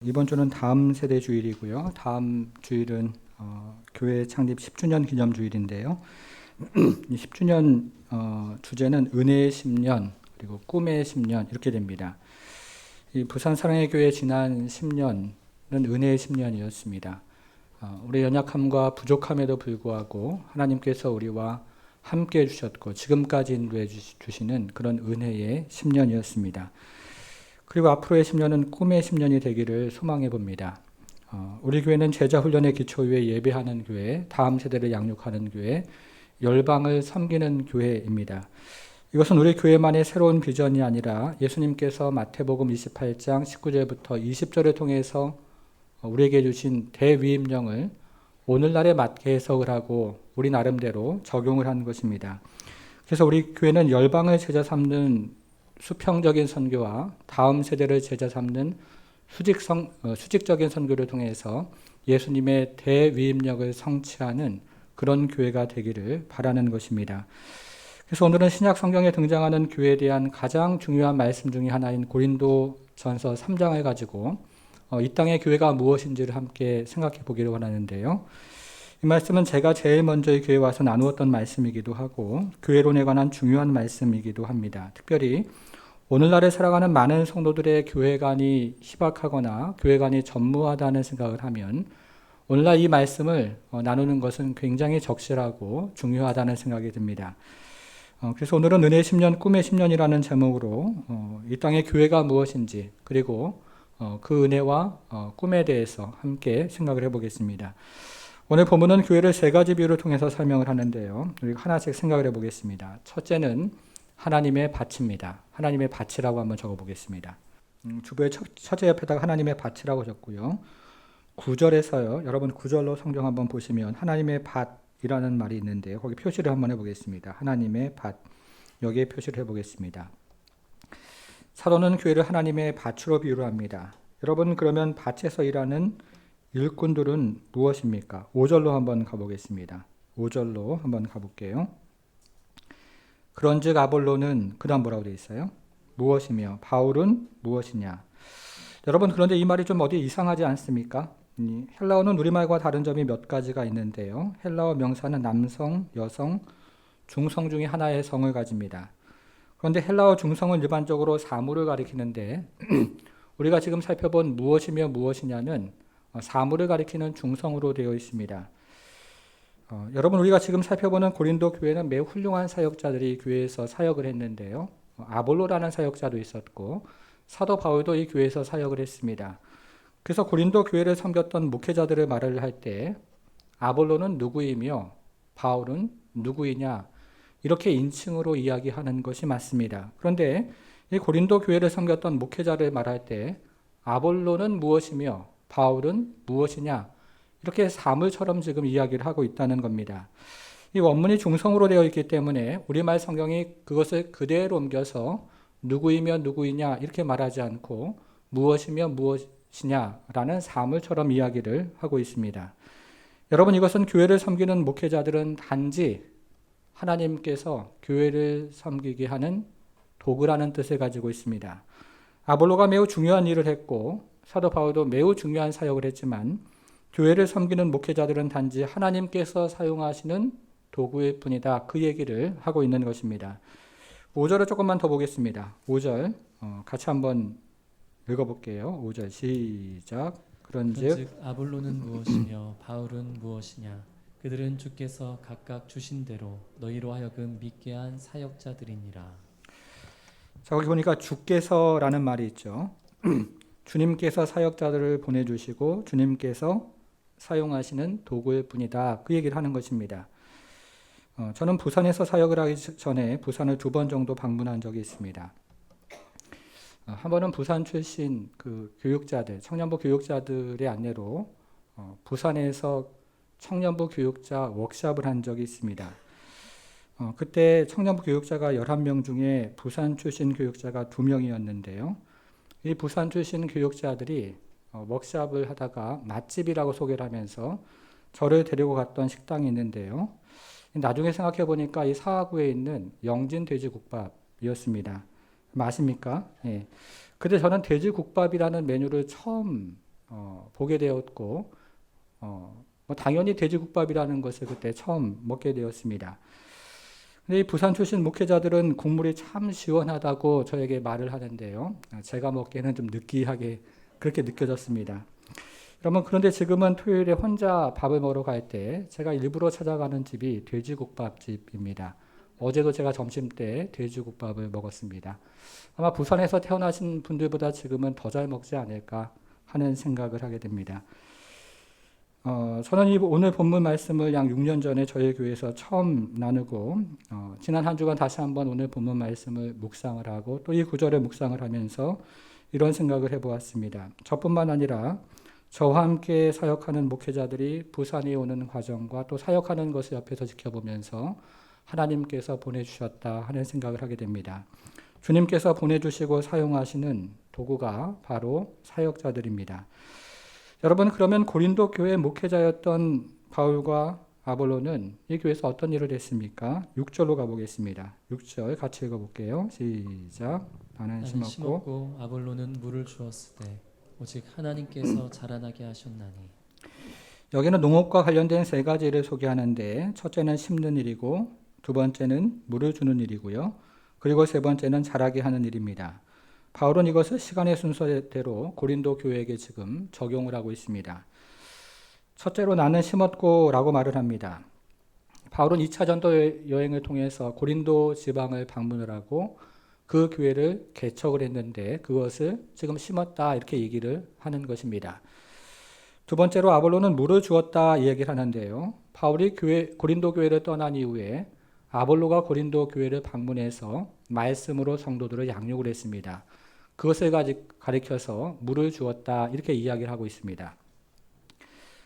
이번 주는 다음 세대 주일이고요. 다음 주일은 교회 창립 10주년 기념 주일인데요. 이 10주년 주제는 은혜의 10년 그리고 꿈의 10년 이렇게 됩니다. 이 부산 사랑의 교회 지난 10년은 은혜의 10년이었습니다. 우리의 연약함과 부족함에도 불구하고 하나님께서 우리와 함께 해주셨고 지금까지 인도해 주시는 그런 은혜의 10년이었습니다. 그리고 앞으로의 10년은 꿈의 10년이 되기를 소망해 봅니다. 우리 교회는 제자 훈련의 기초 위에 예배하는 교회, 다음 세대를 양육하는 교회, 열방을 섬기는 교회입니다. 이것은 우리 교회만의 새로운 비전이 아니라 예수님께서 마태복음 28장 19절부터 20절을 통해서 우리에게 주신 대위임령을 오늘날에 맞게 해석을 하고 우리 나름대로 적용을 한 것입니다. 그래서 우리 교회는 열방을 제자 삼는 수평적인 선교와 다음 세대를 제자 삼는 수직적인 선교를 통해서 예수님의 대위임력을 성취하는 그런 교회가 되기를 바라는 것입니다. 그래서 오늘은 신약 성경에 등장하는 교회에 대한 가장 중요한 말씀 중에 하나인 고린도전서 3장을 가지고 이 땅의 교회가 무엇인지를 함께 생각해 보기를 원하는데요. 이 말씀은 제가 제일 먼저 이 교회에 와서 나누었던 말씀이기도 하고 교회론에 관한 중요한 말씀이기도 합니다. 특별히 오늘날에 살아가는 많은 성도들의 교회관이 희박하거나 교회관이 전무하다는 생각을 하면 오늘날 이 말씀을 나누는 것은 굉장히 적실하고 중요하다는 생각이 듭니다. 그래서 오늘은 은혜의 10년, 꿈의 10년이라는 제목으로 이 땅의 교회가 무엇인지 그리고 그 은혜와 꿈에 대해서 함께 생각을 해보겠습니다. 오늘 본문은 교회를 세 가지 비유를 통해서 설명을 하는데요. 우리가 하나씩 생각을 해보겠습니다. 첫째는 하나님의 밭입니다. 하나님의 밭이라고 한번 적어보겠습니다. 주부의 처제 옆에다가 하나님의 밭이라고 적고요. 9절에서요. 여러분 9절로 성경 한번 보시면 하나님의 밭이라는 말이 있는데요. 거기 표시를 한번 해보겠습니다. 하나님의 밭. 여기에 표시를 해보겠습니다. 사도는 교회를 하나님의 밭으로 비유를 합니다. 여러분 그러면 밭에서 일하는 일꾼들은 무엇입니까? 5절로 한번 가보겠습니다. 5절로 한번 가볼게요. 그런즉 아볼로는 그 다음 뭐라고 되어 있어요? 무엇이며 바울은 무엇이냐? 여러분 그런데 이 말이 좀 어디 이상하지 않습니까? 헬라어는 우리말과 다른 점이 몇 가지가 있는데요. 헬라어 명사는 남성, 여성, 중성 중에 하나의 성을 가집니다. 그런데 헬라어 중성은 일반적으로 사물을 가리키는데 우리가 지금 살펴본 무엇이며 무엇이냐는 사물을 가리키는 중성으로 되어 있습니다. 여러분 우리가 지금 살펴보는 고린도 교회는 매우 훌륭한 사역자들이 교회에서 사역을 했는데요. 아볼로라는 사역자도 있었고 사도 바울도 이 교회에서 사역을 했습니다. 그래서 고린도 교회를 섬겼던 목회자들을 말을 할 때 아볼로는 누구이며 바울은 누구이냐 이렇게 인칭으로 이야기하는 것이 맞습니다. 그런데 이 고린도 교회를 섬겼던 목회자를 말할 때 아볼로는 무엇이며 바울은 무엇이냐 이렇게 사물처럼 지금 이야기를 하고 있다는 겁니다. 이 원문이 중성으로 되어 있기 때문에 우리말 성경이 그것을 그대로 옮겨서 누구이며 누구이냐 이렇게 말하지 않고 무엇이며 무엇이냐라는 사물처럼 이야기를 하고 있습니다. 여러분 이것은 교회를 섬기는 목회자들은 단지 하나님께서 교회를 섬기게 하는 도구라는 뜻을 가지고 있습니다. 아볼로가 매우 중요한 일을 했고 사도 바울도 매우 중요한 사역을 했지만 교회를 섬기는 목회자들은 단지 하나님께서 사용하시는 도구일 뿐이다. 그 얘기를 하고 있는 것입니다. 5절을 조금만 더 보겠습니다. 5절 같이 한번 읽어볼게요. 5절 시작. 그런즉 아볼로는 무엇이며 바울은 무엇이냐? 그들은 주께서 각각 주신 대로 너희로 하여금 믿게 한 사역자들이니라. 자 거기 보니까 주께서라는 말이 있죠. 주님께서 사역자들을 보내주시고 주님께서 사용하시는 도구일 뿐이다. 그 얘기를 하는 것입니다. 저는 부산에서 사역을 하기 전에 부산을 2번 정도 방문한 적이 있습니다. 한 번은 부산 출신 그 교육자들, 청년부 교육자들의 안내로 부산에서 청년부 교육자 워크숍을 한 적이 있습니다. 그때 청년부 교육자가 11명 중에 부산 출신 교육자가 2명이었는데요. 이 부산 출신 교육자들이 워크숍을 하다가 맛집이라고 소개를 하면서 저를 데리고 갔던 식당이 있는데요. 나중에 생각해 보니까 이 사하구에 있는 영진 돼지국밥이었습니다. 아십니까? 예. 그때 저는 돼지국밥이라는 메뉴를 처음 보게 되었고 뭐 당연히 돼지국밥이라는 것을 그때 처음 먹게 되었습니다. 근데 이 부산 출신 목회자들은 국물이 참 시원하다고 저에게 말을 하는데요. 제가 먹기에는 좀 느끼하게 그렇게 느껴졌습니다. 여러분, 그런데 지금은 토요일에 혼자 밥을 먹으러 갈 때 제가 일부러 찾아가는 집이 돼지국밥집입니다. 어제도 제가 점심 때 돼지국밥을 먹었습니다. 아마 부산에서 태어나신 분들보다 지금은 더 잘 먹지 않을까 하는 생각을 하게 됩니다. 저는 오늘 본문 말씀을 약 6년 전에 저희 교회에서 처음 나누고 지난 한 주간 다시 한번 오늘 본문 말씀을 묵상을 하고 또 이 구절을 묵상을 하면서 이런 생각을 해보았습니다. 저뿐만 아니라 저와 함께 사역하는 목회자들이 부산에 오는 과정과 또 사역하는 것을 옆에서 지켜보면서 하나님께서 보내주셨다 하는 생각을 하게 됩니다. 주님께서 보내주시고 사용하시는 도구가 바로 사역자들입니다. 여러분, 그러면 고린도 교회 목회자였던 바울과 아볼로는 이 교회에서 어떤 일을 했습니까? 6절로 가보겠습니다. 6절 같이 읽어볼게요. 시작. 나는 심었고 아볼로는 물을 주었으되 오직 하나님께서 자라나게 하셨나니. 여기는 농업과 관련된 세 가지를 소개하는데 첫째는 심는 일이고 두 번째는 물을 주는 일이고요. 그리고 세 번째는 자라게 하는 일입니다. 바울은 이것을 시간의 순서대로 고린도 교회에게 지금 적용을 하고 있습니다. 첫째로 나는 심었고 라고 말을 합니다. 바울은 2차 전도 여행을 통해서 고린도 지방을 방문을 하고 그 교회를 개척을 했는데 그것을 지금 심었다 이렇게 얘기를 하는 것입니다. 두 번째로 아볼로는 물을 주었다 이 얘기를 하는데요. 바울이 고린도 교회를 떠난 이후에 아볼로가 고린도 교회를 방문해서 말씀으로 성도들을 양육을 했습니다. 그것을 가리켜서 물을 주었다 이렇게 이야기를 하고 있습니다.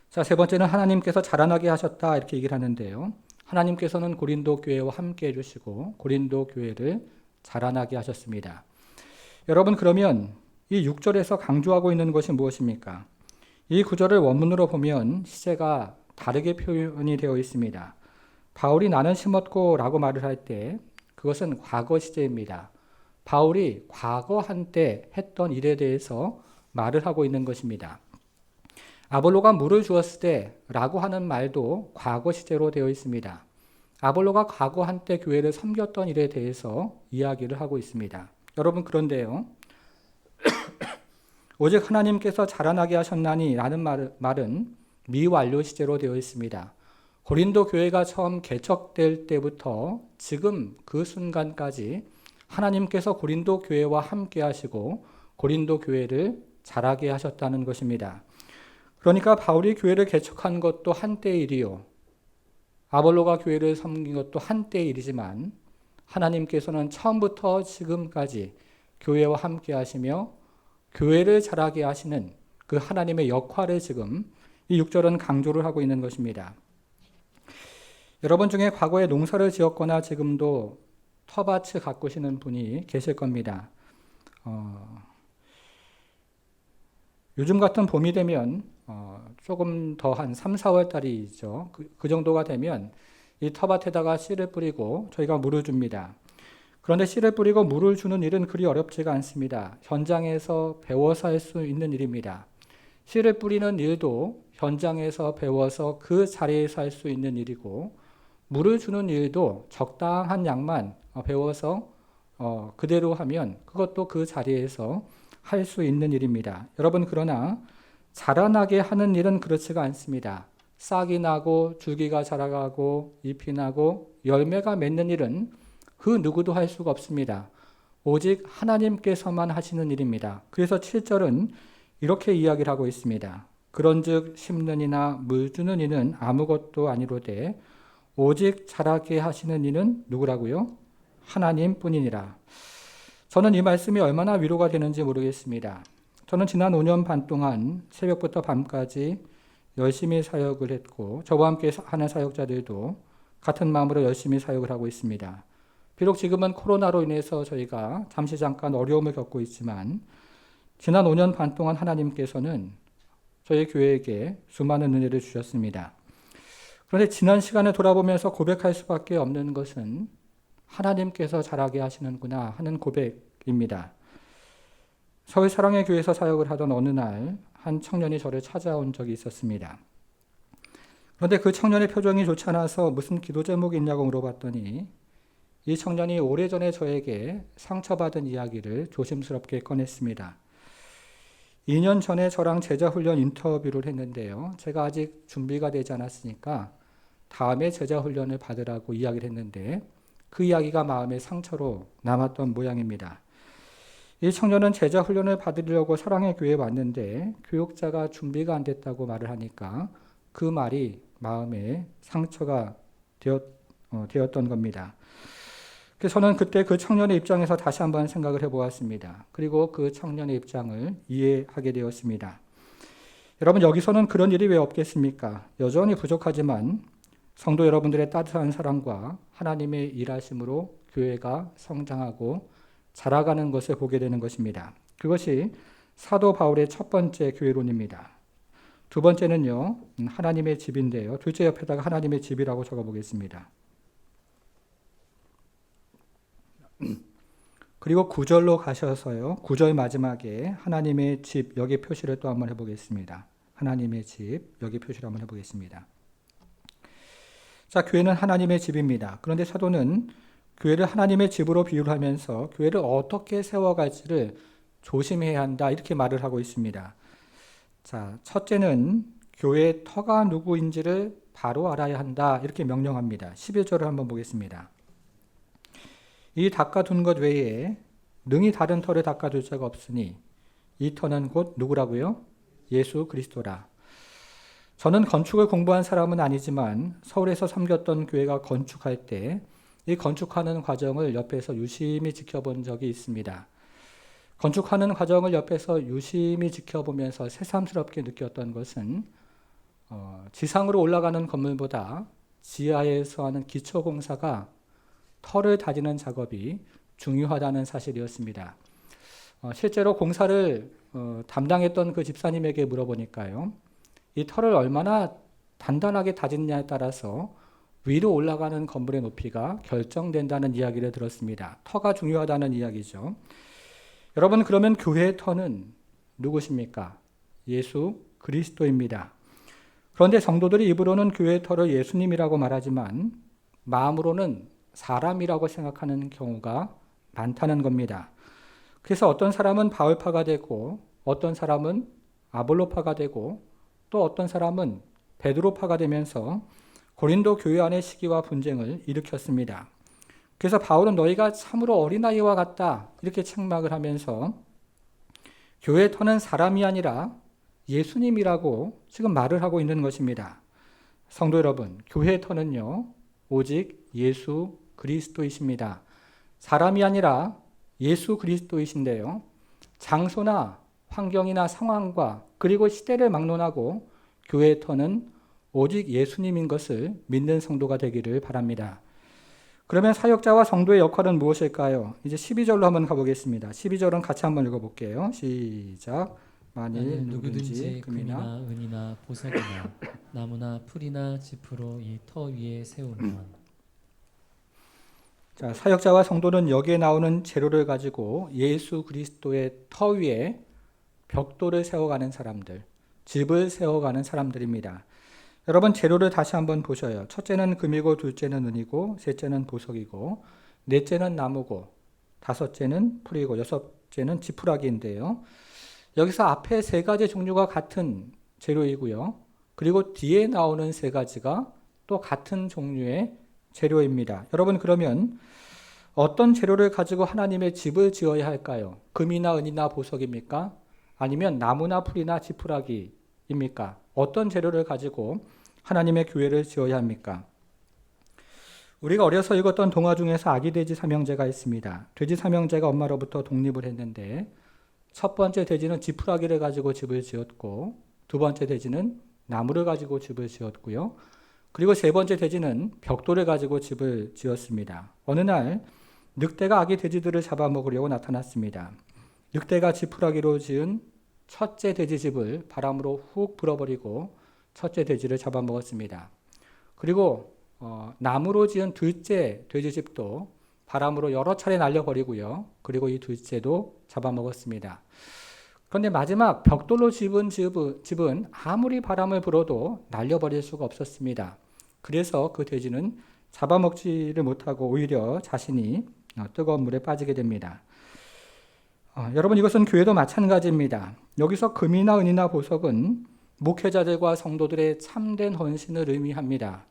자, 세 번째는 하나님께서 자라나게 하셨다 이렇게 얘기를 하는데요. 하나님께서는 고린도 교회와 함께 해주시고 고린도 교회를 자라나게 하셨습니다. 여러분, 그러면 이 6절에서 강조하고 있는 것이 무엇입니까? 이 구절을 원문으로 보면 시제가 다르게 표현이 되어 있습니다. 바울이 나는 심었고 라고 말을 할 때 그것은 과거 시제입니다. 바울이 과거 한때 했던 일에 대해서 말을 하고 있는 것입니다. 아볼로가 물을 주었을 때 라고 하는 말도 과거 시제로 되어 있습니다. 아볼로가 과거 한때 교회를 섬겼던 일에 대해서 이야기를 하고 있습니다. 여러분, 그런데요. 오직 하나님께서 자라나게 하셨나니 라는 말은 미완료 시제로 되어 있습니다. 고린도 교회가 처음 개척될 때부터 지금 그 순간까지 하나님께서 고린도 교회와 함께 하시고 고린도 교회를 자라게 하셨다는 것입니다. 그러니까 바울이 교회를 개척한 것도 한때의 일이요. 아볼로가 교회를 섬긴 것도 한때의 일이지만 하나님께서는 처음부터 지금까지 교회와 함께 하시며 교회를 자라게 하시는 그 하나님의 역할을 지금 이 6절은 강조를 하고 있는 것입니다. 여러분 중에 과거에 농사를 지었거나 지금도 텃밭을 가꾸시는 분이 계실 겁니다. 요즘 같은 봄이 되면 조금 더 한 3, 4월 달이죠. 그 정도가 되면 이 텃밭에다가 씨를 뿌리고 저희가 물을 줍니다. 그런데 씨를 뿌리고 물을 주는 일은 그리 어렵지가 않습니다. 현장에서 배워서 할 수 있는 일입니다. 씨를 뿌리는 일도 현장에서 배워서 그 자리에서 할 수 있는 일이고 물을 주는 일도 적당한 양만 배워서 그대로 하면 그것도 그 자리에서 할 수 있는 일입니다. 여러분, 그러나 자라나게 하는 일은 그렇지가 않습니다. 싹이 나고 줄기가 자라가고 잎이 나고 열매가 맺는 일은 그 누구도 할 수가 없습니다. 오직 하나님께서만 하시는 일입니다. 그래서 7절은 이렇게 이야기를 하고 있습니다. 그런즉 심는 이나 물 주는 이는 아무것도 아니로되 오직 자라게 하시는 이는 누구라고요? 하나님뿐이니라. 저는 이 말씀이 얼마나 위로가 되는지 모르겠습니다. 저는 지난 5년 반 동안 새벽부터 밤까지 열심히 사역을 했고 저와 함께 하는 사역자들도 같은 마음으로 열심히 사역을 하고 있습니다. 비록 지금은 코로나로 인해서 저희가 잠깐 어려움을 겪고 있지만 지난 5년 반 동안 하나님께서는 저희 교회에게 수많은 은혜를 주셨습니다. 그런데 지난 시간을 돌아보면서 고백할 수밖에 없는 것은 하나님께서 자라게 하시는구나 하는 고백입니다. 서울 사랑의 교회에서 사역을 하던 어느 날 한 청년이 저를 찾아온 적이 있었습니다. 그런데 그 청년의 표정이 좋지 않아서 무슨 기도 제목이 있냐고 물어봤더니 이 청년이 오래전에 저에게 상처받은 이야기를 조심스럽게 꺼냈습니다. 2년 전에 저랑 제자훈련 인터뷰를 했는데요. 제가 아직 준비가 되지 않았으니까 다음에 제자훈련을 받으라고 이야기를 했는데 그 이야기가 마음의 상처로 남았던 모양입니다. 이 청년은 제자훈련을 받으려고 사랑의 교회에 왔는데 교육자가 준비가 안 됐다고 말을 하니까 그 말이 마음에 상처가 되었던 겁니다. 그래서 저는 그때 그 청년의 입장에서 다시 한번 생각을 해보았습니다. 그리고 그 청년의 입장을 이해하게 되었습니다. 여러분, 여기서는 그런 일이 왜 없겠습니까? 여전히 부족하지만 성도 여러분들의 따뜻한 사랑과 하나님의 일하심으로 교회가 성장하고 자라가는 것을 보게 되는 것입니다. 그것이 사도 바울의 첫 번째 교회론입니다. 두 번째는요, 하나님의 집인데요. 둘째 옆에다가 하나님의 집이라고 적어보겠습니다. 그리고 9절로 가셔서요. 9절 마지막에 하나님의 집, 여기 표시를 또 한번 해보겠습니다. 하나님의 집, 여기 표시를 한번 해보겠습니다. 자, 교회는 하나님의 집입니다. 그런데 사도는 교회를 하나님의 집으로 비유를 하면서 교회를 어떻게 세워갈지를 조심해야 한다, 이렇게 말을 하고 있습니다. 자, 첫째는 교회의 터가 누구인지를 바로 알아야 한다, 이렇게 명령합니다. 11절을 한번 보겠습니다. 이 닦아둔 것 외에 능히 다른 터를 닦아둘 자가 없으니 이 터는 곧 누구라고요? 예수 그리스도라. 저는 건축을 공부한 사람은 아니지만 서울에서 섬겼던 교회가 건축할 때 이 건축하는 과정을 옆에서 유심히 지켜본 적이 있습니다. 건축하는 과정을 옆에서 유심히 지켜보면서 새삼스럽게 느꼈던 것은 지상으로 올라가는 건물보다 지하에서 하는 기초공사가 터를 다지는 작업이 중요하다는 사실이었습니다. 실제로 공사를 담당했던 그 집사님에게 물어보니까요, 이 터를 얼마나 단단하게 다졌냐에 따라서 위로 올라가는 건물의 높이가 결정된다는 이야기를 들었습니다. 터가 중요하다는 이야기죠. 여러분, 그러면 교회의 터는 누구십니까? 예수 그리스도입니다. 그런데 성도들이 입으로는 교회의 터를 예수님이라고 말하지만 마음으로는 사람이라고 생각하는 경우가 많다는 겁니다. 그래서 어떤 사람은 바울파가 되고 어떤 사람은 아볼로파가 되고 또 어떤 사람은 베드로파가 되면서 고린도 교회 안의 시기와 분쟁을 일으켰습니다. 그래서 바울은 너희가 참으로 어린아이와 같다, 이렇게 책망을 하면서 교회의 터는 사람이 아니라 예수님이라고 지금 말을 하고 있는 것입니다. 성도 여러분, 교회의 터는요, 오직 예수 그리스도이십니다. 사람이 아니라 예수 그리스도이신데요, 장소나 환경이나 상황과 그리고 시대를 막론하고 교회의 터는 오직 예수님인 것을 믿는 성도가 되기를 바랍니다. 그러면 사역자와 성도의 역할은 무엇일까요? 이제 12절로 한번 가보겠습니다. 12절은 같이 한번 읽어볼게요. 시작. 만일 누구든지 금이나 은이나 보석이나 나무나 풀이나 짚으로 이 터 위에 세우면. 자, 사역자와 성도는 여기에 나오는 재료를 가지고 예수 그리스도의 터 위에 벽돌을 세워가는 사람들, 집을 세워가는 사람들입니다. 여러분, 재료를 다시 한번 보셔요. 첫째는 금이고, 둘째는 은이고, 셋째는 보석이고, 넷째는 나무고, 다섯째는 풀이고, 여섯째는 지푸라기인데요. 여기서 앞에 세 가지 종류가 같은 재료이고요. 그리고 뒤에 나오는 세 가지가 또 같은 종류의 재료입니다. 여러분, 그러면 어떤 재료를 가지고 하나님의 집을 지어야 할까요? 금이나 은이나 보석입니까? 아니면 나무나 풀이나 지푸라기입니까? 어떤 재료를 가지고 하나님의 교회를 지어야 합니까? 우리가 어려서 읽었던 동화 중에서 아기 돼지 삼형제가 있습니다. 돼지 삼형제가 엄마로부터 독립을 했는데 첫 번째 돼지는 지푸라기를 가지고 집을 지었고, 두 번째 돼지는 나무를 가지고 집을 지었고요. 그리고 세 번째 돼지는 벽돌을 가지고 집을 지었습니다. 어느 날 늑대가 아기 돼지들을 잡아먹으려고 나타났습니다. 늑대가 지푸라기로 지은 첫째 돼지 집을 바람으로 훅 불어버리고 첫째 돼지를 잡아먹었습니다. 그리고 나무로 지은 둘째 돼지 집도 바람으로 여러 차례 날려버리고요. 그리고 이 둘째도 잡아먹었습니다. 그런데 마지막 벽돌로 집은 집은 아무리 바람을 불어도 날려버릴 수가 없었습니다. 그래서 그 돼지는 잡아먹지를 못하고 오히려 자신이 뜨거운 물에 빠지게 됩니다. 여러분, 이것은 교회도 마찬가지입니다. 여기서 금이나 은이나 보석은 목회자들과 성도들의 참된 헌신을 의미합니다.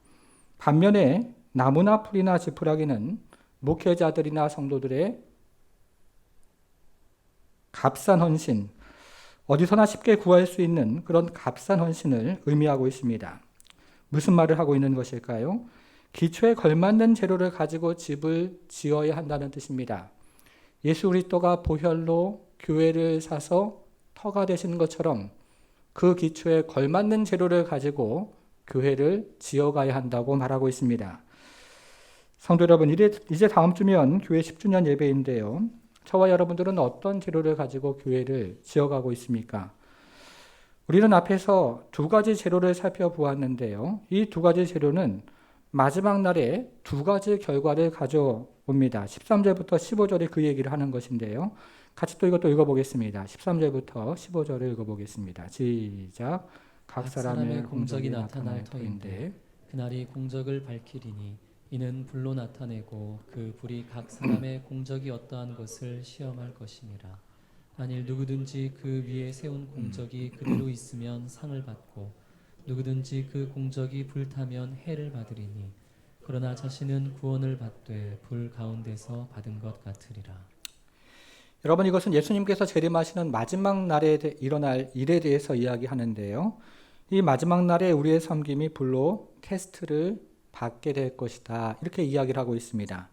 반면에 나무나 풀이나 지푸라기는 목회자들이나 성도들의 값싼 헌신, 어디서나 쉽게 구할 수 있는 그런 값싼 헌신을 의미하고 있습니다. 무슨 말을 하고 있는 것일까요? 기초에 걸맞는 재료를 가지고 집을 지어야 한다는 뜻입니다. 예수 그리스도가 보혈로 교회를 사서 터가 되신 것처럼 그 기초에 걸맞는 재료를 가지고 교회를 지어가야 한다고 말하고 있습니다. 성도 여러분, 이제 다음 주면 교회 10주년 예배인데요. 저와 여러분들은 어떤 재료를 가지고 교회를 지어가고 있습니까? 우리는 앞에서 두 가지 재료를 살펴보았는데요. 이 두 가지 재료는 마지막 날에 두 가지 결과를 가져옵니다. 13절부터 15절에 그 얘기를 하는 것인데요. 같이 또 이것도 읽어보겠습니다. 13절부터 15절을 읽어보겠습니다. 시작. 각 사람의 공적이 나타날 터인데 그날이 공적을 밝히리니 이는 불로 나타내고 그 불이 각 사람의 공적이 어떠한 것을 시험할 것이니라. 만일 누구든지 그 위에 세운 공적이 그대로 있으면 상을 받고 누구든지 그 공적이 불타면 해를 받으리니 그러나 자신은 구원을 받되 불 가운데서 받은 것 같으리라. 여러분, 이것은 예수님께서 재림하시는 마지막 날에 일어날 일에 대해서 이야기하는데요. 이 마지막 날에 우리의 섬김이 불로 테스트를 받게 될 것이다. 이렇게 이야기를 하고 있습니다.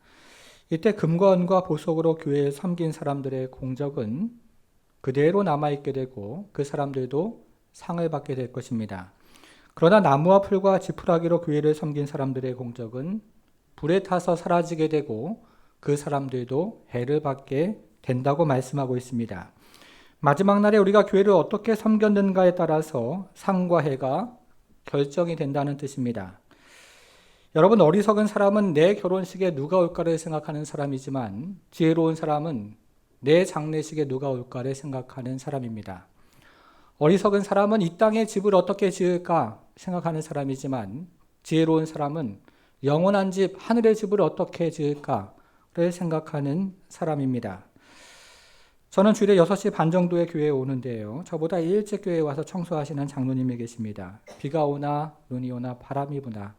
이때 금과 은과 보석으로 교회에 섬긴 사람들의 공적은 그대로 남아있게 되고 그 사람들도 상을 받게 될 것입니다. 그러나 나무와 풀과 지푸라기로 교회를 섬긴 사람들의 공적은 불에 타서 사라지게 되고 그 사람들도 해를 받게 된다고 말씀하고 있습니다. 마지막 날에 우리가 교회를 어떻게 섬겼는가에 따라서 상과 해가 결정이 된다는 뜻입니다. 여러분, 어리석은 사람은 내 결혼식에 누가 올까를 생각하는 사람이지만 지혜로운 사람은 내 장례식에 누가 올까를 생각하는 사람입니다. 어리석은 사람은 이 땅에 집을 어떻게 지을까 생각하는 사람이지만 지혜로운 사람은 영원한 집, 하늘의 집을 어떻게 지을까를 생각하는 사람입니다. 저는 주일에 6시 반 정도에 교회에 오는데요. 저보다 일찍 교회에 와서 청소하시는 장로님이 계십니다. 비가 오나 눈이 오나 바람이 부나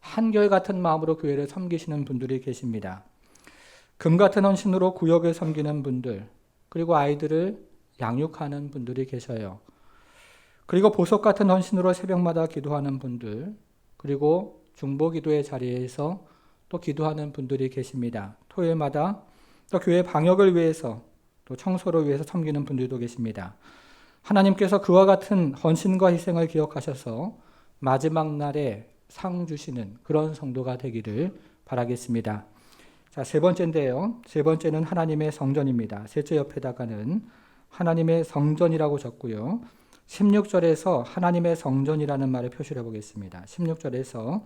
한결같은 마음으로 교회를 섬기시는 분들이 계십니다. 금 같은 헌신으로 구역을 섬기는 분들, 그리고 아이들을 양육하는 분들이 계셔요. 그리고 보석 같은 헌신으로 새벽마다 기도하는 분들, 그리고 중보기도의 자리에서 또 기도하는 분들이 계십니다. 토요일마다 또 교회 방역을 위해서 또 청소를 위해서 섬기는 분들도 계십니다. 하나님께서 그와 같은 헌신과 희생을 기억하셔서 마지막 날에 상 주시는 그런 성도가 되기를 바라겠습니다. 자, 세 번째인데요. 세 번째는 하나님의 성전입니다. 셋째 옆에다가는 하나님의 성전이라고 적고요. 16절에서 하나님의 성전이라는 말을 표시를 해보겠습니다. 16절에서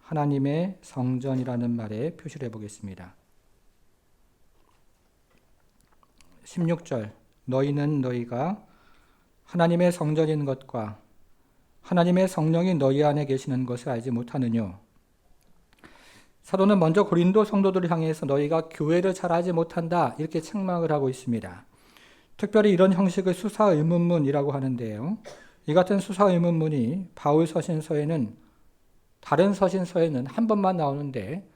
하나님의 성전이라는 말에 표시를 해보겠습니다. 16절, 너희는 너희가 하나님의 성전인 것과 하나님의 성령이 너희 안에 계시는 것을 알지 못하느뇨. 사도는 먼저 고린도 성도들을 향해서 너희가 교회를 잘하지 못한다 이렇게 책망을 하고 있습니다. 특별히 이런 형식을 수사의문문이라고 하는데요. 이 같은 수사의문문이 바울 서신서에는 다른 서신서에는 한 번만 나오는데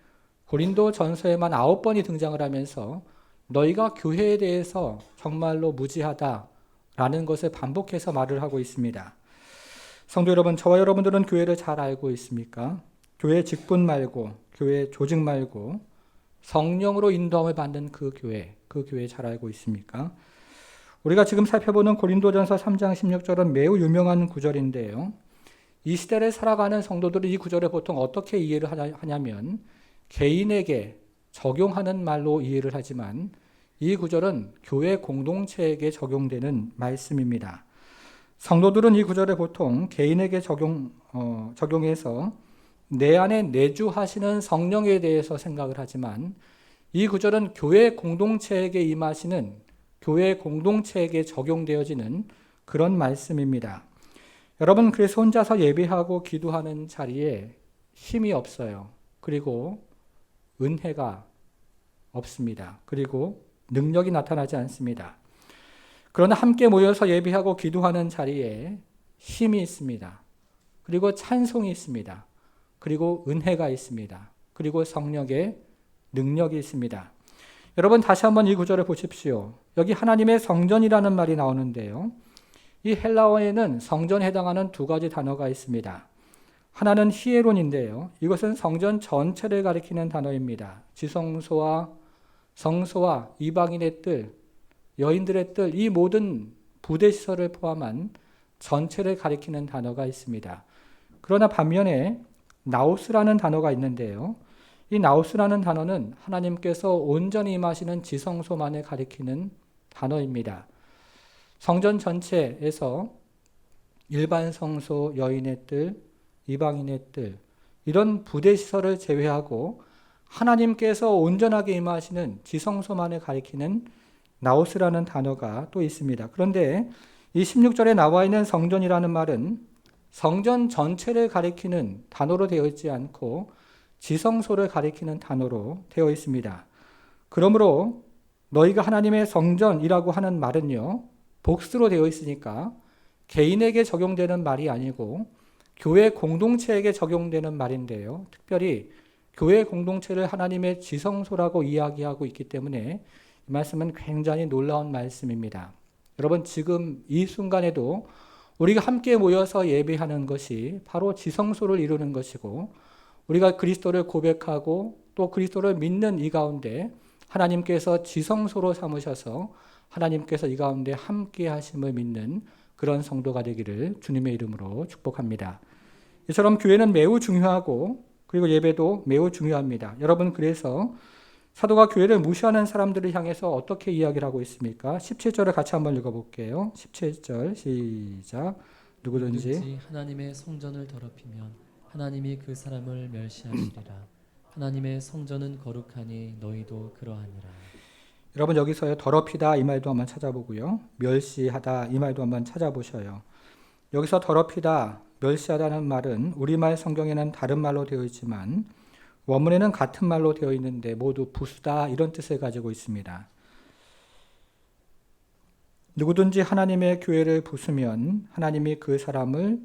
고린도 전서에만 9번이 등장을 하면서 너희가 교회에 대해서 정말로 무지하다라는 것을 반복해서 말을 하고 있습니다. 성도 여러분, 저와 여러분들은 교회를 잘 알고 있습니까? 교회 직분 말고, 교회 조직 말고 성령으로 인도함을 받는 그 교회 잘 알고 있습니까? 우리가 지금 살펴보는 고린도전서 3장 16절은 매우 유명한 구절인데요. 이 시대를 살아가는 성도들이 이 구절을 보통 어떻게 이해를 하냐면 개인에게 적용하는 말로 이해를 하지만 이 구절은 교회 공동체에게 적용되는 말씀입니다. 성도들은 이 구절을 보통 개인에게 적용해서 내 안에 내주하시는 성령에 대해서 생각을 하지만 이 구절은 교회 공동체에게 임하시는 교회 공동체에게 적용되어지는 그런 말씀입니다. 여러분, 그래서 혼자서 예배하고 기도하는 자리에 힘이 없어요. 그리고 은혜가 없습니다. 그리고 능력이 나타나지 않습니다. 그러나 함께 모여서 예배하고 기도하는 자리에 힘이 있습니다. 그리고 찬송이 있습니다. 그리고 은혜가 있습니다. 그리고 성령의 능력이 있습니다. 여러분, 다시 한번 이 구절을 보십시오. 여기 하나님의 성전이라는 말이 나오는데요. 이 헬라어에는 성전에 해당하는 두 가지 단어가 있습니다. 하나는 히에론인데요. 이것은 성전 전체를 가리키는 단어입니다. 지성소와 성소와 이방인의 뜰, 여인들의 뜰, 이 모든 부대시설을 포함한 전체를 가리키는 단어가 있습니다. 그러나 반면에 나우스라는 단어가 있는데요. 이 나우스라는 단어는 하나님께서 온전히 임하시는 지성소만을 가리키는 단어입니다. 성전 전체에서 일반 성소, 여인의 뜰, 이방인의 뜰, 이런 부대시설을 제외하고 하나님께서 온전하게 임하시는 지성소만을 가리키는 나우스라는 단어가 또 있습니다. 그런데 이 16절에 나와 있는 성전이라는 말은 성전 전체를 가리키는 단어로 되어 있지 않고 지성소를 가리키는 단어로 되어 있습니다. 그러므로 너희가 하나님의 성전이라고 하는 말은요, 복수로 되어 있으니까 개인에게 적용되는 말이 아니고 교회 공동체에게 적용되는 말인데요. 특별히 교회 공동체를 하나님의 지성소라고 이야기하고 있기 때문에 이 말씀은 굉장히 놀라운 말씀입니다. 여러분, 지금 이 순간에도 우리가 함께 모여서 예배하는 것이 바로 지성소를 이루는 것이고, 우리가 그리스도를 고백하고 또 그리스도를 믿는 이 가운데 하나님께서 지성소로 삼으셔서 하나님께서 이 가운데 함께 하심을 믿는 그런 성도가 되기를 주님의 이름으로 축복합니다. 이처럼 교회는 매우 중요하고 그리고 예배도 매우 중요합니다. 여러분, 그래서 사도가 교회를 무시하는 사람들을 향해서 어떻게 이야기를 하고 있습니까? 17절을 같이 한번 읽어볼게요. 17절 시작. 누구든지 하나님의 성전을 더럽히면 하나님이 그 사람을 멸시하시리라. 하나님의 성전은 거룩하니 너희도 그러하니라. 여러분, 여기서 더럽히다 이 말도 한번 찾아보고요. 멸시하다 이 말도 한번 찾아보셔요. 여기서 더럽히다, 멸시하다는 말은 우리말 성경에는 다른 말로 되어 있지만 원문에는 같은 말로 되어 있는데 모두 부수다 이런 뜻을 가지고 있습니다. 누구든지 하나님의 교회를 부수면 하나님이 그 사람을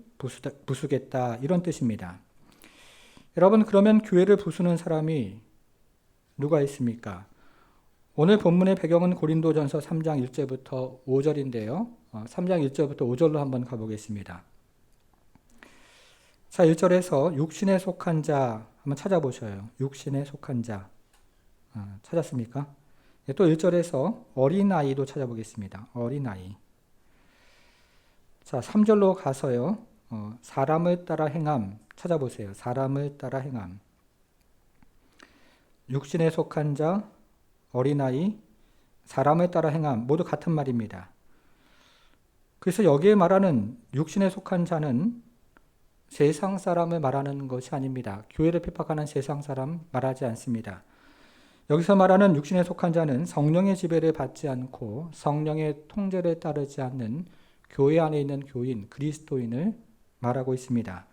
부수겠다 이런 뜻입니다. 여러분, 그러면 교회를 부수는 사람이 누가 있습니까? 오늘 본문의 배경은 고린도전서 3장 1절부터 5절인데요. 3장 1절부터 5절로 한번 가보겠습니다. 자, 1절에서 육신에 속한 자 한번 찾아보셔요. 육신에 속한 자. 찾았습니까? 또 1절에서 어린아이도 찾아보겠습니다. 어린아이. 자, 3절로 가서요. 사람을 따라 행함 찾아보세요. 사람을 따라 행함. 육신에 속한 자, 어린아이, 사람을 따라 행함 모두 같은 말입니다. 그래서 여기에 말하는 육신에 속한 자는 세상 사람을 말하는 것이 아닙니다. 교회를 핍박하는 세상 사람 말하지 않습니다. 여기서 말하는 육신에 속한 자는 성령의 지배를 받지 않고 성령의 통제를 따르지 않는 교회 안에 있는 교인, 그리스도인을 말하고 있습니다.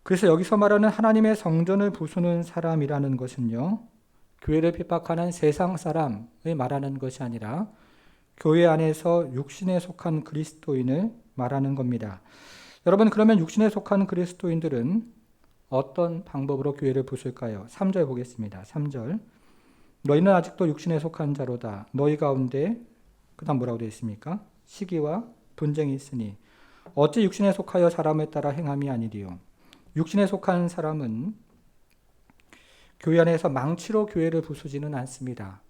그래서 여기서 말하는 하나님의 성전을 부수는 사람이라는 것은요, 교회를 핍박하는 세상 사람을 말하는 것이 아니라 교회 안에서 육신에 속한 그리스도인을 말하는 겁니다. 여러분, 그러면 육신에 속한 그리스도인들은 어떤 방법으로 교회를 부술까요? 3절 보겠습니다. 3절. 너희는 아직도 육신에 속한 자로다. 너희 가운데 그 다음 뭐라고 되어 있습니까? 시기와 분쟁이 있으니 어찌 육신에 속하여 사람을 따라 행함이 아니리요. 육신에 속한 사람은 교회 안에서 망치로 교회를 부수지는 않습니다.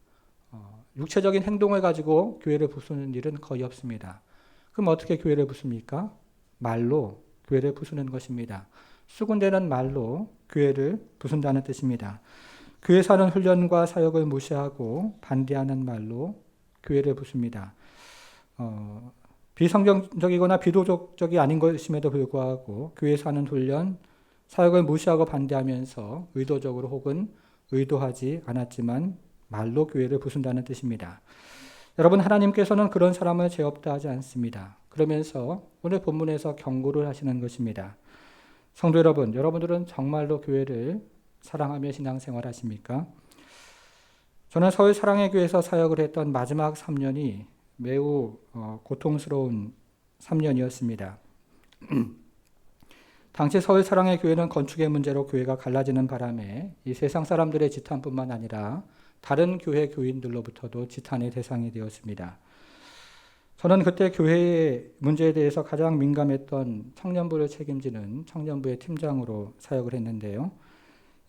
육체적인 행동을 가지고 교회를 부수는 일은 거의 없습니다. 그럼 어떻게 교회를 부숩니까? 말로 교회를 부수는 것입니다. 수군대는 말로 교회를 부순다는 뜻입니다. 교회에서 하는 훈련과 사역을 무시하고 반대하는 말로 교회를 부숩니다. 비성경적이거나 비도덕적이 아닌 것임에도 불구하고 교회에서 하는 훈련, 사역을 무시하고 반대하면서 의도적으로 혹은 의도하지 않았지만 말로 교회를 부순다는 뜻입니다. 여러분, 하나님께서는 그런 사람을 죄 없다 하지 않습니다. 그러면서 오늘 본문에서 경고를 하시는 것입니다. 성도 여러분, 여러분들은 정말로 교회를 사랑하며 신앙생활 하십니까? 저는 서울 사랑의 교회에서 사역을 했던 마지막 3년이 매우 고통스러운 3년이었습니다. 당시 서울 사랑의 교회는 건축의 문제로 교회가 갈라지는 바람에 이 세상 사람들의 지탄뿐만 아니라 다른 교회 교인들로부터도 지탄의 대상이 되었습니다. 저는 그때 교회의 문제에 대해서 가장 민감했던 청년부를 책임지는 청년부의 팀장으로 사역을 했는데요.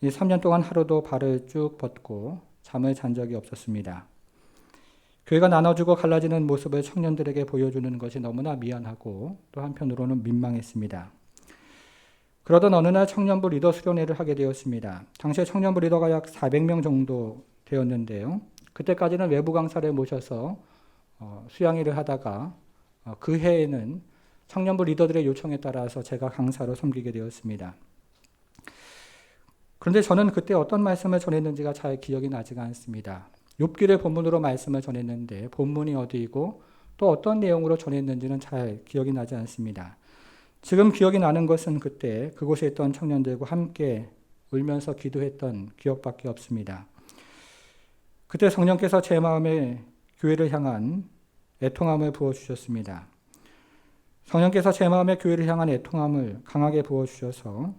이 3년 동안 하루도 발을 쭉 뻗고 잠을 잔 적이 없었습니다. 교회가 나눠주고 갈라지는 모습을 청년들에게 보여주는 것이 너무나 미안하고 또 한편으로는 민망했습니다. 그러던 어느 날 청년부 리더 수련회를 하게 되었습니다. 당시에 청년부 리더가 약 400명 정도 되었는데요. 그때까지는 외부 강사를 모셔서 수양회를 하다가 그 해에는 청년부 리더들의 요청에 따라서 제가 강사로 섬기게 되었습니다. 그런데 저는 그때 어떤 말씀을 전했는지가 잘 기억이 나지가 않습니다. 욥기를 본문으로 말씀을 전했는데 본문이 어디이고 또 어떤 내용으로 전했는지는 잘 기억이 나지 않습니다. 지금 기억이 나는 것은 그때 그곳에 있던 청년들과 함께 울면서 기도했던 기억밖에 없습니다. 그때 성령께서 제 마음에 교회를 향한 애통함을 부어주셨습니다. 성령께서 제 마음에 교회를 향한 애통함을 강하게 부어주셔서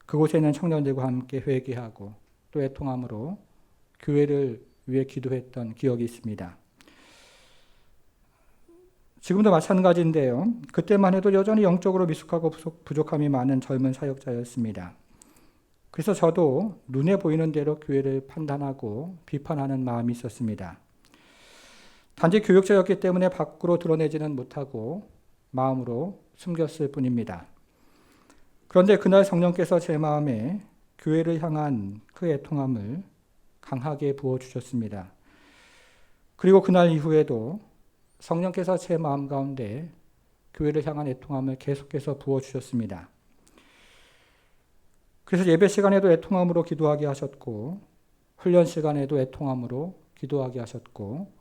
그곳에 있는 청년들과 함께 회개하고 또 애통함으로 교회를 위해 기도했던 기억이 있습니다. 지금도 마찬가지인데요. 그때만 해도 여전히 영적으로 미숙하고 부족함이 많은 젊은 사역자였습니다. 그래서 저도 눈에 보이는 대로 교회를 판단하고 비판하는 마음이 있었습니다. 단지 교육자였기 때문에 밖으로 드러내지는 못하고 마음으로 숨겼을 뿐입니다. 그런데 그날 성령께서 제 마음에 교회를 향한 그 애통함을 강하게 부어주셨습니다. 그리고 그날 이후에도 성령께서 제 마음 가운데 교회를 향한 애통함을 계속해서 부어주셨습니다. 그래서 예배 시간에도 애통함으로 기도하게 하셨고 훈련 시간에도 애통함으로 기도하게 하셨고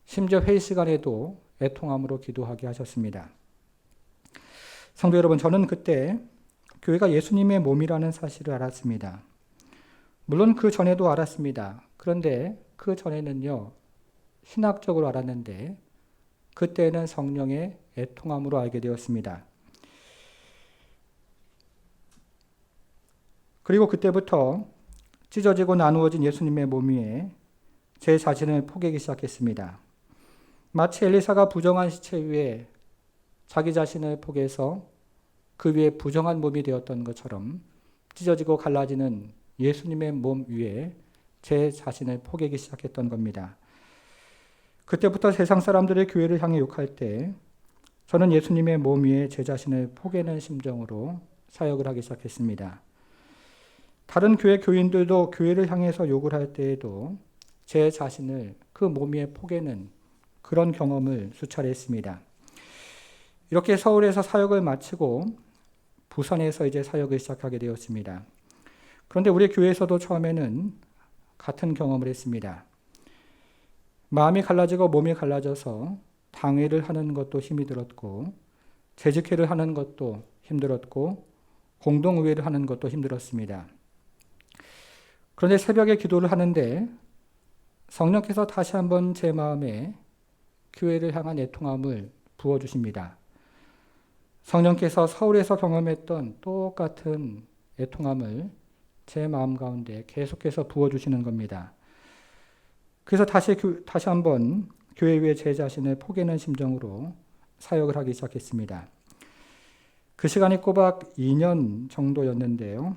심지어 회의 시간에도 애통함으로 기도하게 하셨습니다. 성도 여러분, 저는 그때 교회가 예수님의 몸이라는 사실을 알았습니다. 물론 그 전에도 알았습니다. 그런데 그 전에는요, 신학적으로 알았는데 그때는 성령의 애통함으로 알게 되었습니다. 그리고 그때부터 찢어지고 나누어진 예수님의 몸 위에 제 자신을 포개기 시작했습니다. 마치 엘리사가 부정한 시체 위에 자기 자신을 포개서 그 위에 부정한 몸이 되었던 것처럼 찢어지고 갈라지는 예수님의 몸 위에 제 자신을 포개기 시작했던 겁니다. 그때부터 세상 사람들의 교회를 향해 욕할 때 저는 예수님의 몸 위에 제 자신을 포개는 심정으로 사역을 하기 시작했습니다. 다른 교회 교인들도 교회를 향해서 욕을 할 때에도 제 자신을 그 몸 위에 포개는 그런 경험을 수차례 했습니다. 이렇게 서울에서 사역을 마치고 부산에서 이제 사역을 시작하게 되었습니다. 그런데 우리 교회에서도 처음에는 같은 경험을 했습니다. 마음이 갈라지고 몸이 갈라져서 당회를 하는 것도 힘이 들었고 재직회를 하는 것도 힘들었고 공동의회를 하는 것도 힘들었습니다. 그런데 새벽에 기도를 하는데 성령께서 다시 한번 제 마음에 교회를 향한 애통함을 부어주십니다. 성령께서 서울에서 경험했던 똑같은 애통함을 제 마음 가운데 계속해서 부어주시는 겁니다. 그래서 다시 한번 교회 위에 제 자신을 포개는 심정으로 사역을 하기 시작했습니다. 그 시간이 꼬박 2년 정도였는데요.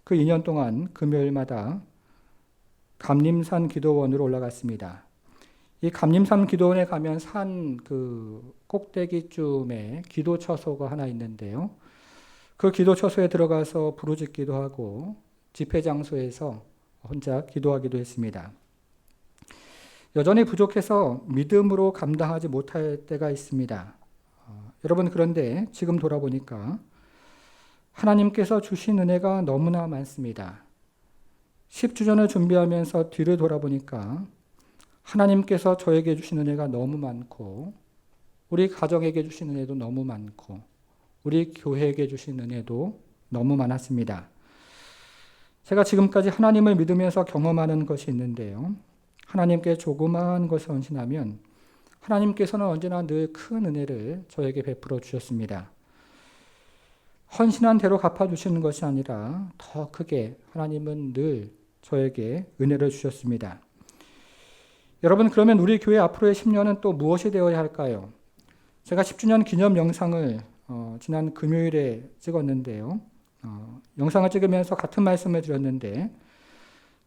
그 2년 동안 금요일마다 감림산 기도원으로 올라갔습니다. 이 감림산 기도원에 가면 산 그 꼭대기쯤에 기도처소가 하나 있는데요. 그 기도처소에 들어가서 부르짖기도 하고 집회 장소에서 혼자 기도하기도 했습니다. 여전히 부족해서 믿음으로 감당하지 못할 때가 있습니다. 여러분, 그런데 지금 돌아보니까 하나님께서 주신 은혜가 너무나 많습니다. 10주년을 준비하면서 뒤를 돌아보니까 하나님께서 저에게 주신 은혜가 너무 많고 우리 가정에게 주신 은혜도 너무 많고 우리 교회에게 주신 은혜도 너무 많았습니다. 제가 지금까지 하나님을 믿으면서 경험하는 것이 있는데요. 하나님께 조그마한 것을 헌신하면 하나님께서는 언제나 늘 큰 은혜를 저에게 베풀어 주셨습니다. 헌신한 대로 갚아주시는 것이 아니라 더 크게 하나님은 늘 저에게 은혜를 주셨습니다. 여러분, 그러면 우리 교회 앞으로의 10년은 또 무엇이 되어야 할까요? 제가 10주년 기념 영상을 지난 금요일에 찍었는데요. 영상을 찍으면서 같은 말씀을 드렸는데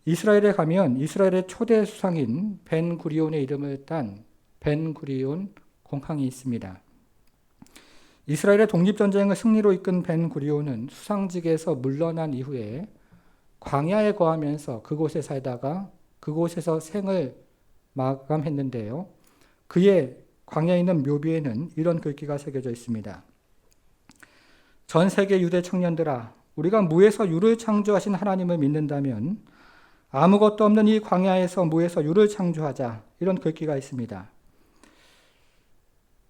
이스라엘에 가면 이스라엘의 초대 수상인 벤 구리온의 이름을 딴 벤 구리온 공항이 있습니다. 이스라엘의 독립전쟁을 승리로 이끈 벤 구리온은 수상직에서 물러난 이후에 광야에 거하면서 그곳에 살다가 그곳에서 생을 마감했는데요. 그의 광야에 있는 묘비에는 이런 글귀가 새겨져 있습니다. 전 세계 유대 청년들아, 우리가 무에서 유를 창조하신 하나님을 믿는다면 아무것도 없는 이 광야에서 무에서 유를 창조하자. 이런 글귀가 있습니다.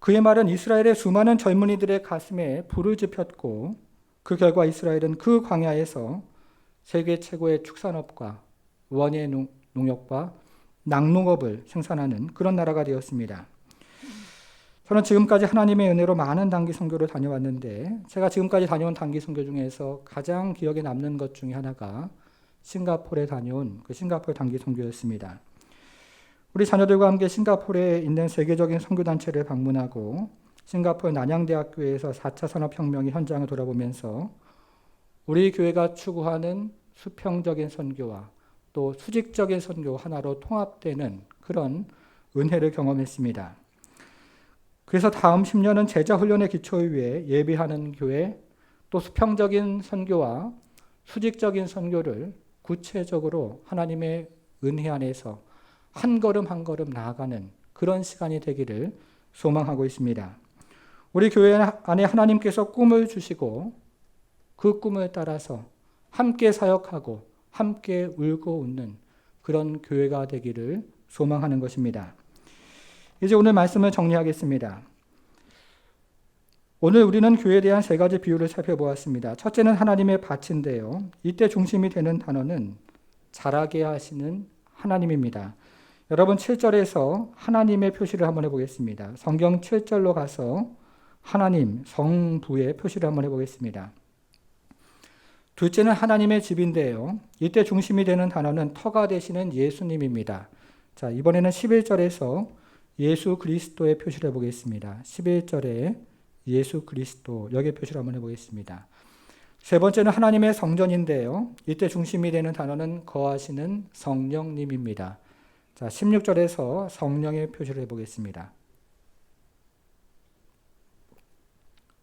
그의 말은 이스라엘의 수많은 젊은이들의 가슴에 불을 지폈고 그 결과 이스라엘은 그 광야에서 세계 최고의 축산업과 원예 농업과 낙농업을 생산하는 그런 나라가 되었습니다. 저는 지금까지 하나님의 은혜로 많은 단기 선교를 다녀왔는데 제가 지금까지 다녀온 단기 선교 중에서 가장 기억에 남는 것 중에 하나가 싱가포르에 다녀온 그 싱가포르 단기 선교였습니다. 우리 자녀들과 함께 싱가포르에 있는 세계적인 선교단체를 방문하고 싱가포르 난양대학교에서 4차 산업혁명의 현장을 돌아보면서 우리 교회가 추구하는 수평적인 선교와 또 수직적인 선교 하나로 통합되는 그런 은혜를 경험했습니다. 그래서 다음 10년은 제자훈련의 기초 위에 예비하는 교회, 또 수평적인 선교와 수직적인 선교를 구체적으로 하나님의 은혜 안에서 한 걸음 한 걸음 나아가는 그런 시간이 되기를 소망하고 있습니다. 우리 교회 안에 하나님께서 꿈을 주시고 그 꿈을 따라서 함께 사역하고 함께 울고 웃는 그런 교회가 되기를 소망하는 것입니다. 이제 오늘 말씀을 정리하겠습니다. 오늘 우리는 교회에 대한 세 가지 비유를 살펴보았습니다. 첫째는 하나님의 밭인데요. 이때 중심이 되는 단어는 자라게 하시는 하나님입니다. 여러분 7절에서 하나님의 표시를 한번 해보겠습니다. 성경 7절로 가서 하나님, 성부의 표시를 한번 해보겠습니다. 둘째는 하나님의 집인데요. 이때 중심이 되는 단어는 터가 되시는 예수님입니다. 자, 이번에는 11절에서 예수 그리스도의 표시를 해보겠습니다. 11절에 예수 그리스도, 여기에 표시를 한번 해보겠습니다. 세 번째는 하나님의 성전인데요. 이때 중심이 되는 단어는 거하시는 성령님입니다. 자, 16절에서 성령의 표시를 해보겠습니다.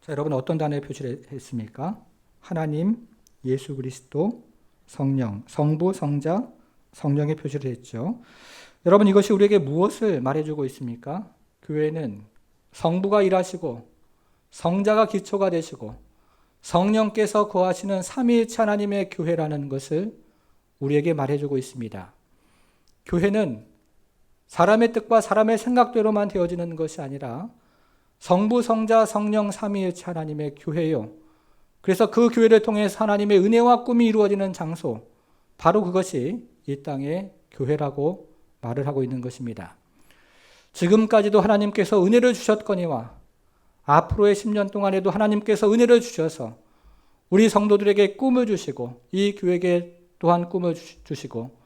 자, 여러분 어떤 단어의 표시를 했습니까? 하나님, 예수 그리스도, 성령, 성부, 성자, 성령의 표시를 했죠. 여러분 이것이 우리에게 무엇을 말해주고 있습니까? 교회는 성부가 일하시고 성자가 기초가 되시고 성령께서 거하시는 삼위일체 하나님의 교회라는 것을 우리에게 말해주고 있습니다. 교회는 사람의 뜻과 사람의 생각대로만 되어지는 것이 아니라 성부, 성자, 성령 삼위일체 하나님의 교회요. 그래서 그 교회를 통해서 하나님의 은혜와 꿈이 이루어지는 장소, 바로 그것이 이 땅의 교회라고 말을 하고 있는 것입니다. 지금까지도 하나님께서 은혜를 주셨거니와 앞으로의 10년 동안에도 하나님께서 은혜를 주셔서 우리 성도들에게 꿈을 주시고 이 교회에게 또한 꿈을 주시고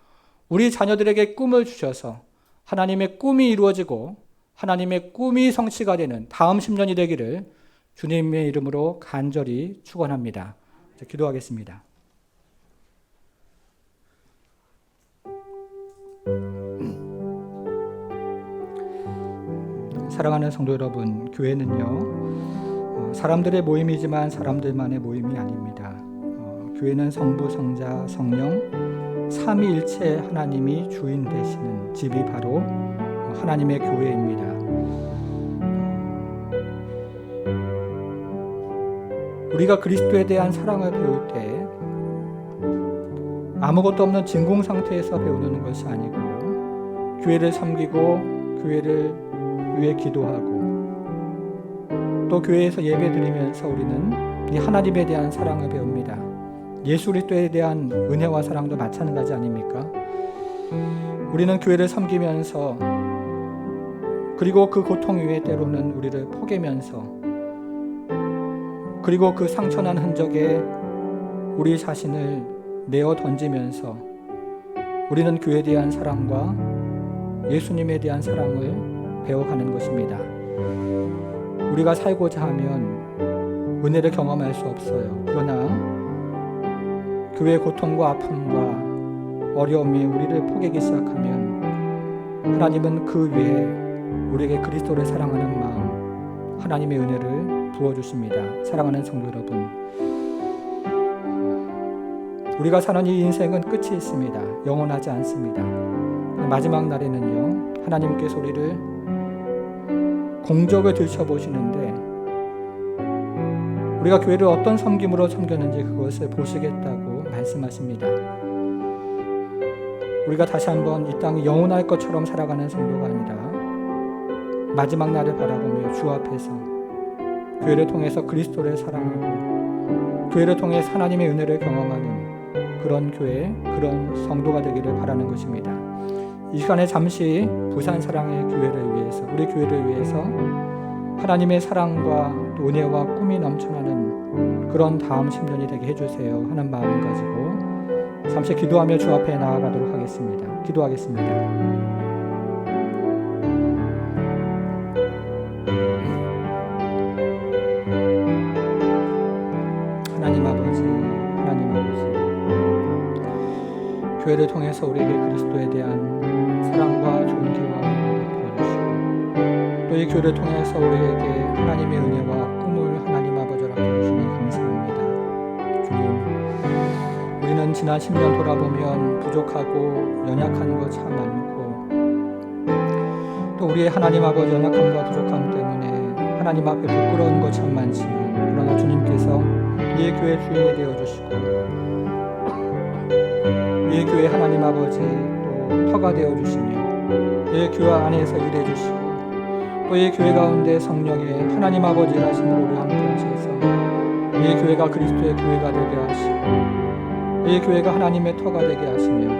우리 자녀들에게 꿈을 주셔서 하나님의 꿈이 이루어지고 하나님의 꿈이 성취가 되는 다음 10년이 되기를 주님의 이름으로 간절히 축원합니다. 기도하겠습니다. 사랑하는 성도 여러분, 교회는요 사람들의 모임이지만 사람들만의 모임이 아닙니다. 교회는 성부, 성자, 성령 삼위일체 하나님이 주인 되시는 집이 바로 하나님의 교회입니다. 우리가 그리스도에 대한 사랑을 배울 때 아무것도 없는 진공 상태에서 배우는 것이 아니고 교회를 섬기고 교회를 위해 기도하고 또 교회에서 예배드리면서 우리는 이 하나님에 대한 사랑을 배웁니다. 예수 그리스도에 대한 은혜와 사랑도 마찬가지 아닙니까? 우리는 교회를 섬기면서 그리고 그 고통 위에 때로는 우리를 포개면서 그리고 그 상처난 흔적에 우리 자신을 내어 던지면서 우리는 교회에 대한 사랑과 예수님에 대한 사랑을 배워가는 것입니다. 우리가 살고자 하면 은혜를 경험할 수 없어요. 그러나 교회의 고통과 아픔과 어려움이 우리를 포개기 시작하면 하나님은 그 위에 우리에게 그리스도를 사랑하는 마음, 하나님의 은혜를 부어주십니다. 사랑하는 성도 여러분, 우리가 사는 이 인생은 끝이 있습니다. 영원하지 않습니다. 마지막 날에는요, 하나님께서 우리를 공적을 들춰보시는데 우리가 교회를 어떤 섬김으로 섬겼는지 그것을 보시겠다고 말씀하십니다. 우리가 다시 한번 이 땅이 영원할 것처럼 살아가는 성도가 아니라 마지막 날을 바라보며 주 앞에서 교회를 통해서 그리스도를 사랑하고 교회를 통해 하나님의 은혜를 경험하는 그런 교회, 그런 성도가 되기를 바라는 것입니다. 이 시간에 잠시 부산 사랑의 교회를 위해서, 우리 교회를 위해서 하나님의 사랑과 또 은혜와 꿈이 넘쳐나는 그런 다음 10년이 되게 해주세요 하는 마음 가지고 잠시 기도하며 주 앞에 나아가도록 하겠습니다. 기도하겠습니다. 하나님 아버지, 교회를 통해서 우리에게 그리스도에 대한 사랑과 좋은 기회와 은혜를 베풀어주시고 또 이 교회를 통해서 우리에게 하나님의 은혜와 꿈을 하나님 아버지로 주시니 감사합니다. 주님, 우리는 지난 10년 돌아보면 부족하고 연약한 것 참 많고 또 우리의 하나님 아버지 연약함과 부족함 때문에 하나님 앞에 부끄러운 것 참 많지만 그러나 주님께서 이 교회 주인이 되어주시고 이 교회 하나님 아버지 또 터가 되어주시며 이 교회 안에서 일해주시고 또 이 교회 가운데 성령의 하나님 아버지 일하심을 우리 함께 하셔서 이 교회가 그리스도의 교회가 되게 하시고 이 교회가 하나님의 터가 되게 하시며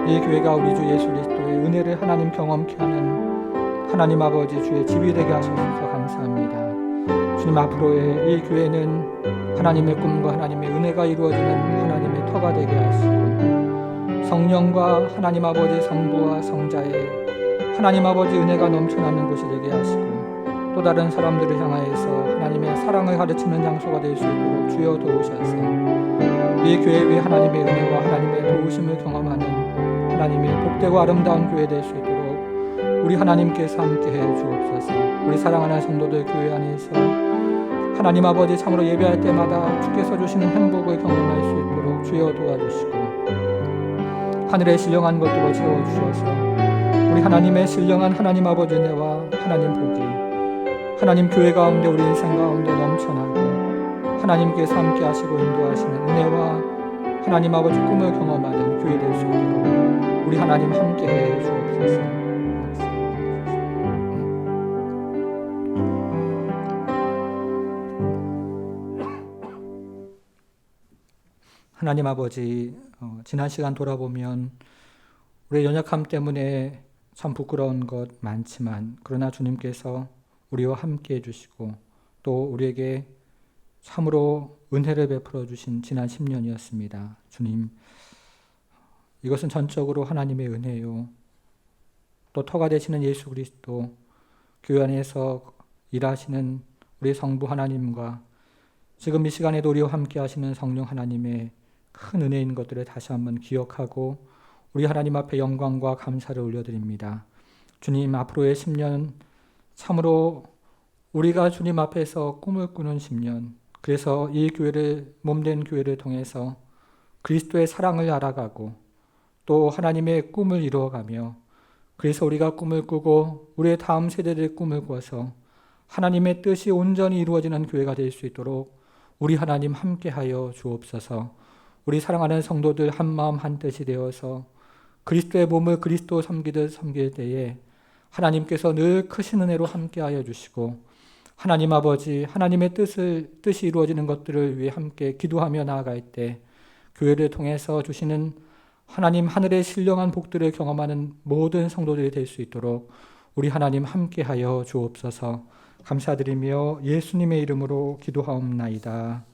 이 교회가 우리 주 예수 그리스도의 은혜를 하나님 경험케 하는 하나님 아버지 주의 집이 되게 하셔서 감사합니다. 주님, 앞으로의 이 교회는 하나님의 꿈과 하나님의 은혜가 이루어지는 하나님의 터가 되게 하시고 성령과 하나님 아버지 성부와 성자의 하나님 아버지 은혜가 넘쳐나는 곳이 되게 하시고 또 다른 사람들을 향하여서 하나님의 사랑을 가르치는 장소가 될 수 있도록 주여 도우셔서 이 교회 위에 하나님의 은혜와 하나님의 도우심을 경험하는 하나님의 복되고 아름다운 교회 될 수 있도록 우리 하나님께서 함께해 주옵소서. 우리 사랑하는 성도들 교회 안에서 하나님 아버지 참으로 예배할 때마다 주께서 주시는 행복을 경험할 수 있도록 주여 도와주시고 하늘의 신령한 것들로 채워주셔서 우리 하나님의 신령한 하나님 아버지 은혜와 하나님 복이 하나님 교회 가운데 우리 인생 가운데 넘쳐나고 하나님께서 함께 하시고 인도하시는 은혜와 하나님 아버지 꿈을 경험하는 교회 될 수 있도록 우리 하나님 함께 해 주옵소서. 하나님 아버지, 지난 시간 돌아보면 우리의 연약함 때문에 참 부끄러운 것 많지만 그러나 주님께서 우리와 함께 해주시고 또 우리에게 참으로 은혜를 베풀어 주신 지난 10년이었습니다. 주님, 이것은 전적으로 하나님의 은혜요. 또 터가 되시는 예수 그리스도, 교회 안에서 일하시는 우리 성부 하나님과 지금 이 시간에도 우리와 함께 하시는 성령 하나님의 큰 은혜인 것들을 다시 한번 기억하고 우리 하나님 앞에 영광과 감사를 올려드립니다. 주님, 앞으로의 10년 참으로 우리가 주님 앞에서 꿈을 꾸는 10년, 그래서 이 교회를, 몸된 교회를 통해서 그리스도의 사랑을 알아가고 또 하나님의 꿈을 이루어가며 그래서 우리가 꿈을 꾸고 우리의 다음 세대들의 꿈을 꾸어서 하나님의 뜻이 온전히 이루어지는 교회가 될 수 있도록 우리 하나님 함께하여 주옵소서. 우리 사랑하는 성도들 한마음 한뜻이 되어서 그리스도의 몸을 그리스도 섬기듯 섬길 때에 하나님께서 늘 크신 은혜로 함께하여 주시고 하나님 아버지 하나님의 뜻이 이루어지는 것들을 위해 함께 기도하며 나아갈 때 교회를 통해서 주시는 하나님 하늘의 신령한 복들을 경험하는 모든 성도들이 될 수 있도록 우리 하나님 함께하여 주옵소서. 감사드리며 예수님의 이름으로 기도하옵나이다.